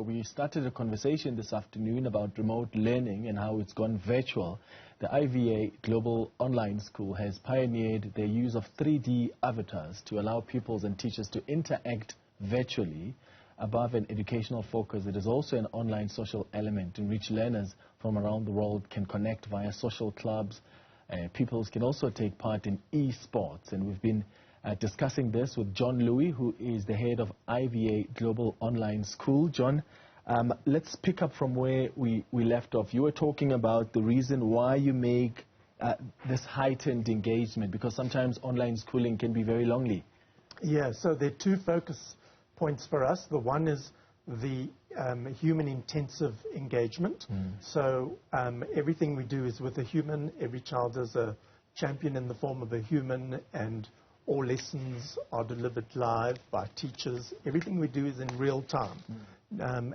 we started a conversation this afternoon about remote learning and how it's gone virtual. The IVA Global Online School has pioneered the use of 3D avatars to allow pupils and teachers to interact virtually. Above an educational focus, it is also an online social element in which learners from around the world can connect via social clubs. Pupils can also take part in e-sports, and we've been discussing this with John Louis, who is the head of IVA Global Online School. John, let's pick up from where we left off. You were talking about the reason why you make this heightened engagement, because sometimes online schooling can be very lonely. Yeah, so there are two focus points for us. The one is the human-intensive engagement. So everything we do is with a human. Every child is a champion in the form of a human, and all lessons are delivered live by teachers. Everything we do is in real time,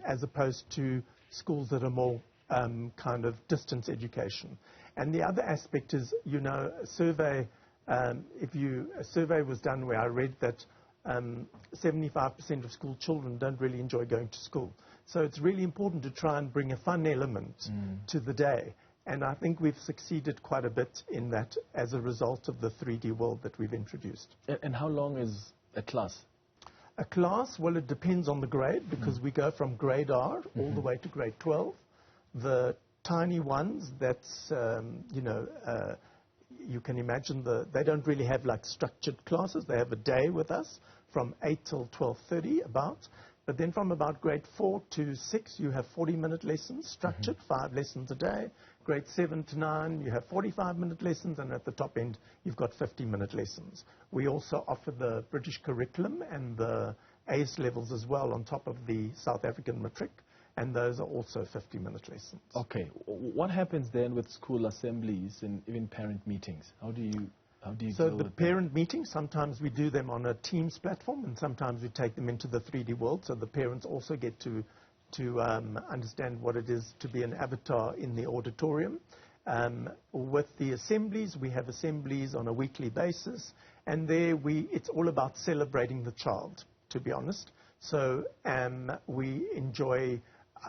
as opposed to schools that are more kind of distance education. And the other aspect is, you know, a survey was done where I read that 75% of school children don't really enjoy going to school. So it's really important to try and bring a fun element to the day. And I think we've succeeded quite a bit in that as a result of the 3D world that we've introduced. And how long is a class? A class, well, it depends on the grade, because we go from grade R all the way to grade 12. The tiny ones, that's, you can imagine they don't really have like structured classes. They have a day with us from 8 till 12:30 about. But then from about grade 4 to 6, you have 40-minute lessons, structured, 5 lessons a day. Grade 7 to 9, you have 45-minute lessons, and at the top end, you've got 50-minute lessons. We also offer the British curriculum and the ACE levels as well on top of the South African matric, and those are also 50-minute lessons. Okay. What happens then with school assemblies and even parent meetings? How do you deal So with the parent meetings, sometimes we do them on a Teams platform, and sometimes we take them into the 3D world, so the parents also get to understand what it is to be an avatar in the auditorium. With the assemblies, we have assemblies on a weekly basis, and there it's all about celebrating the child, to be honest. So we enjoy,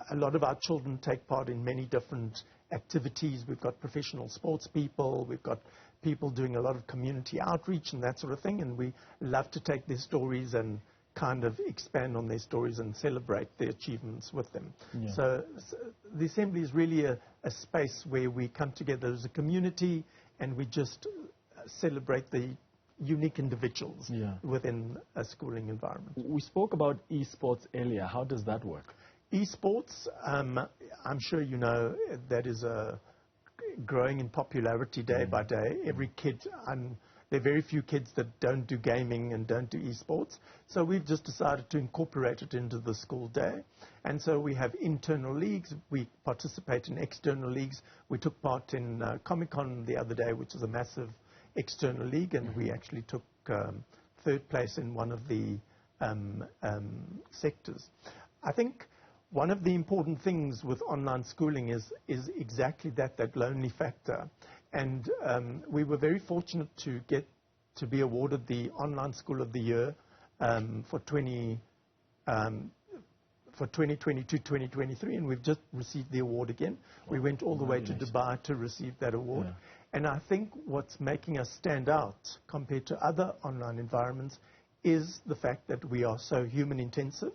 a lot of our children take part in many different activities. We've got professional sports people, we've got people doing a lot of community outreach and that sort of thing, and we love to take their stories and kind of expand on their stories and celebrate their achievements with them. Yeah. So the assembly is really a space where we come together as a community and we just celebrate the unique individuals within a schooling environment. We spoke about esports earlier. How does that work? Esports, I'm sure you know, that is growing in popularity day by day. Every kid, there are very few kids that don't do gaming and don't do esports. So we've just decided to incorporate it into the school day. And so we have internal leagues. We participate in external leagues. We took part in Comic-Con the other day, which is a massive external league, and we actually took third place in one of the sectors. I think one of the important things with online schooling is exactly that lonely factor. And we were very fortunate to get to be awarded the Online School of the Year for 2022-2023, and we've just received the award again. We went all the way to Dubai to receive that award. Yeah. And I think what's making us stand out compared to other online environments is the fact that we are so human intensive,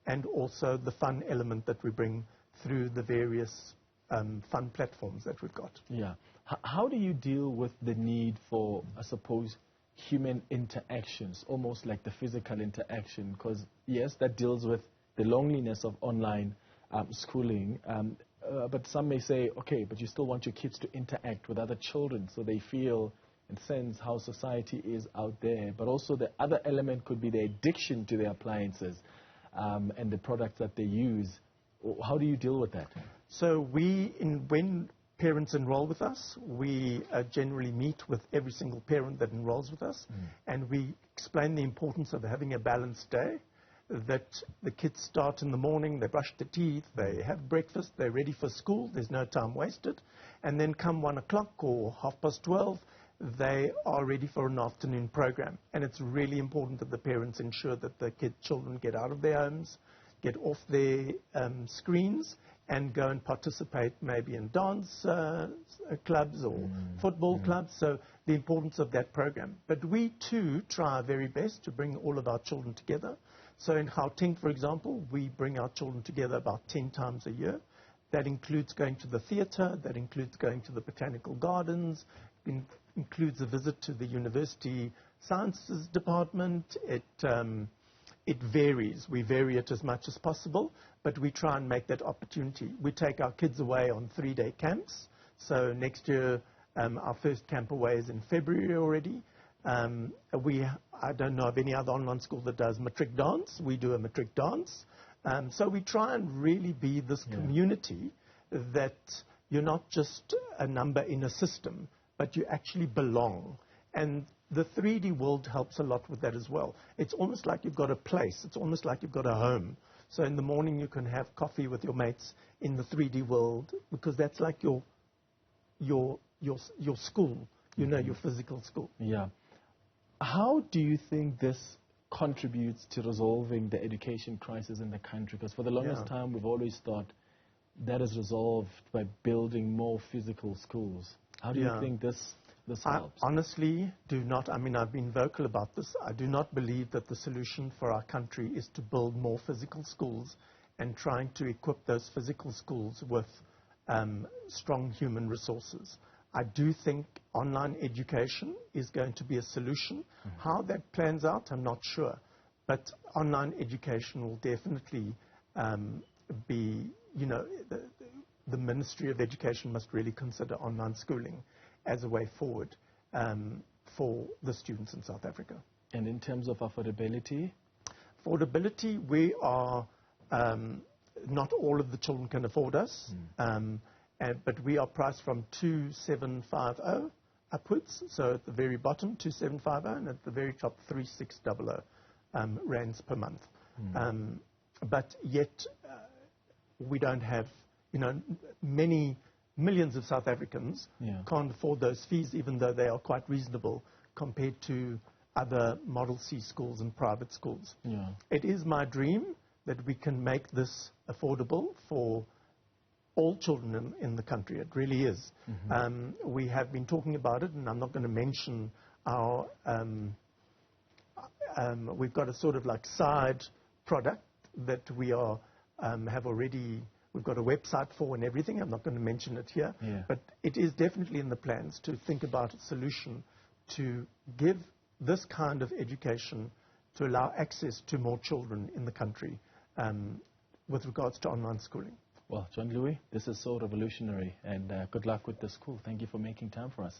and also the fun element that we bring through the various fun platforms that we've got. Yeah. How do you deal with the need for, I suppose, human interactions, almost like the physical interaction? Because, yes, that deals with the loneliness of online schooling, but some may say, okay, but you still want your kids to interact with other children so they feel and sense how society is out there. But also the other element could be the addiction to the appliances and the products that they use. How do you deal with that? So when parents enroll with us, we generally meet with every single parent that enrolls with us, and we explain the importance of having a balanced day, that the kids start in the morning, they brush their teeth, they have breakfast, they're ready for school, there's no time wasted, and then come 1 o'clock or 12:30, they are ready for an afternoon program. And it's really important that the parents ensure that the children get out of their homes, get off their screens and go and participate maybe in dance clubs or football clubs. So the importance of that program. But we too try our very best to bring all of our children together. So in Gauteng, for example, we bring our children together about 10 times a year. That includes going to the theatre, that includes going to the botanical gardens, includes a visit to the university sciences department. It varies. We vary it as much as possible, but we try and make that opportunity. We take our kids away on 3-day camps. So next year, our first camp away is in February already. I don't know of any other online school that does matric dance. We do a matric dance. So we try and really be this community that you're not just a number in a system, but you actually belong. And the 3D world helps a lot with that as well. It's almost like you've got a place. It's almost like you've got a home. So in the morning you can have coffee with your mates in the 3D world, because that's like your school, your physical school. Yeah. How do you think this contributes to resolving the education crisis in the country? Because for the longest time we've always thought that is resolved by building more physical schools. How do you think this helps? I honestly do not. I mean, I've been vocal about this. I do not believe that the solution for our country is to build more physical schools and trying to equip those physical schools with strong human resources. I do think online education is going to be a solution. How that plans out, I'm not sure. But online education will definitely be, the Ministry of Education must really consider online schooling as a way forward for the students in South Africa. And in terms of affordability? Affordability, we are, not all of the children can afford us, but we are priced from 2,750 upwards, so at the very bottom 2,750 and at the very top 3,600 rands per month. But yet we don't have, many millions of South Africans can't afford those fees, even though they are quite reasonable compared to other Model C schools and private schools. It is my dream that we can make this affordable for all children in the country. It really is. We have been talking about it, and I'm not going to mention our... we've got a sort of like side product that we are have already... We've got a website for and everything. I'm not going to mention it here. But it is definitely in the plans to think about a solution to give this kind of education to allow access to more children in the country with regards to online schooling. Well, John Louis, this is so revolutionary, and good luck with the school. Thank you for making time for us.